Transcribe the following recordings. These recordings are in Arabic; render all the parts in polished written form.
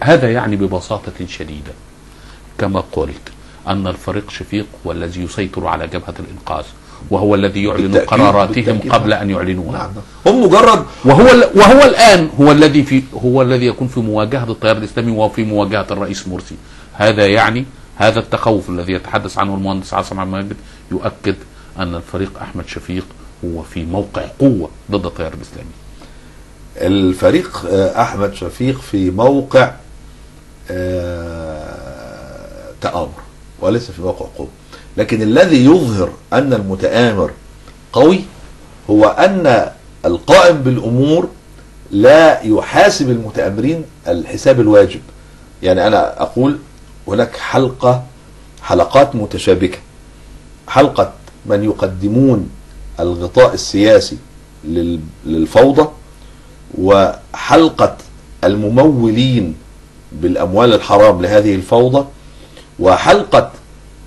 هذا يعني ببساطة شديدة كما قلت أن الفريق شفيق هو الذي يسيطر على جبهة الإنقاذ، وهو الذي يعلن قراراتهم قبل أن يعلنوها. هم مجرد وهو الآن هو الذي يكون في مواجهة التيار الإسلامي وفي مواجهة الرئيس مرسي. هذا يعني هذا التخوف الذي يتحدث عنه المهندس عاصم عبد المجيد يؤكد أن الفريق أحمد شفيق هو في موقع قوة ضد التيار الإسلامي. الفريق أحمد شفيق في موقع تآمر وليس في موقع قوة، لكن الذي يظهر أن المتآمر قوي هو أن القائم بالأمور لا يحاسب المتآمرين الحساب الواجب. يعني أنا أقول هناك حلقات متشابكة، حلقة من يقدمون الغطاء السياسي للفوضى، وحلقة الممولين بالأموال الحرام لهذه الفوضى، وحلقة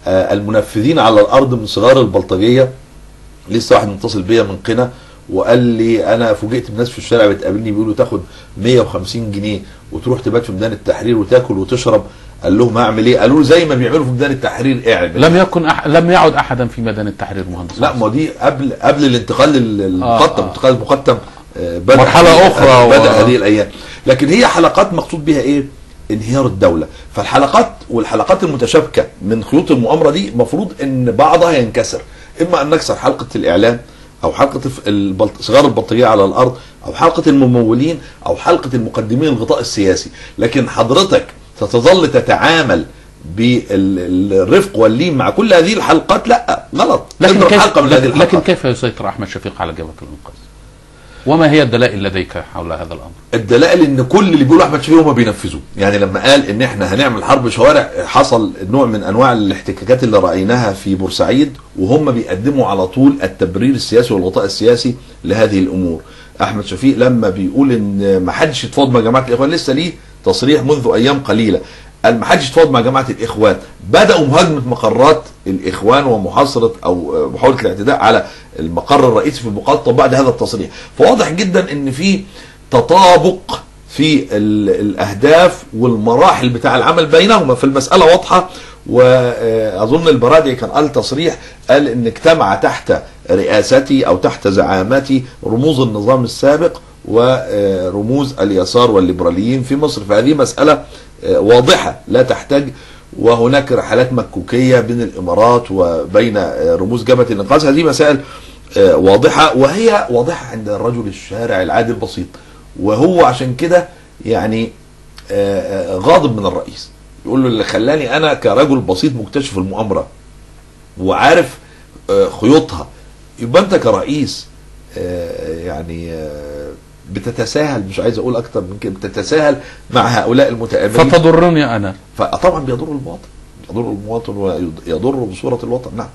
المنفذين على الأرض من صغار البلطجية. لسه واحد متصل بيا من قنا وقال لي أنا فوجئت بناس في الشارع بتقابلني بيقولوا تاخد 150 جنيه وتروح تبات في ميدان التحرير وتاكل وتشرب. قال لهم اعمل ايه؟ قالوا له زي ما بيعملوا في ميدان التحرير اعمل. لم يعد احدا في ميدان التحرير مهندس. لا، ما دي قبل الانتقال المقطم. الانتقال المقطم مرحلة أخرى بدأ هذه الأيام. لكن هي حلقات مقصود بها إيه؟ انهيار الدولة. والحلقات المتشابكة من خيوط المؤامرة دي مفروض إن بعضها ينكسر، إما أن نكسر حلقة الإعلام، أو حلقة صغار البلطجية على الأرض، أو حلقة الممولين، أو حلقة المقدمين الغطاء السياسي. لكن حضرتك ستظل تتعامل بالرفق واللين مع كل هذه الحلقات؟ لا، غلط. لكن كيف يسيطر أحمد شفيق على جبهة الإنقاذ؟ وما هي الدلائل لديك حول هذا الامر؟ الدلائل ان كل اللي بيقولوا احمد شفيق هم بينفذوه. يعني لما قال ان احنا هنعمل حرب شوارع، حصل نوع من انواع الاحتكاكات اللي رايناها في بورسعيد، وهم بيقدموا على طول التبرير السياسي والغطاء السياسي لهذه الامور. احمد شفيق لما بيقول ان ما حدش يتفاوض مع جماعه الاخوان، لسه ليه تصريح منذ ايام قليله قال ما حدش يتفاوض مع جماعه الاخوان، بداوا مهاجمه مقرات الاخوان ومحاصره او محاوله الاعتداء على المقر الرئيسي في المقاطعه بعد هذا التصريح. فواضح جدا ان في تطابق في الاهداف والمراحل بتاع العمل بينهما، في المساله واضحه. واظن البرادعي كان قال تصريح، قال ان اجتمع تحت رئاستي او تحت زعامتي رموز النظام السابق ورموز اليسار والليبراليين في مصر. فهذه مساله واضحه لا تحتاج، وهناك رحلات مكوكيه بين الامارات وبين رموز جبهه الانقاذ. هذه مسائل واضحه، وهي واضحه عند الرجل الشارع العادي البسيط. وهو عشان كده يعني غاضب من الرئيس، يقول له اللي خلاني انا كرجل بسيط مكتشف المؤامره وعارف خيوطها، يبقى انت كرئيس يعني بتتساهل، مش عايز اقول اكتر من كده، بتتساهل مع هؤلاء المتآمرين. فتضرني انا. فطبعا بيضر المواطن، ويضر بصورة الوطن. نعم.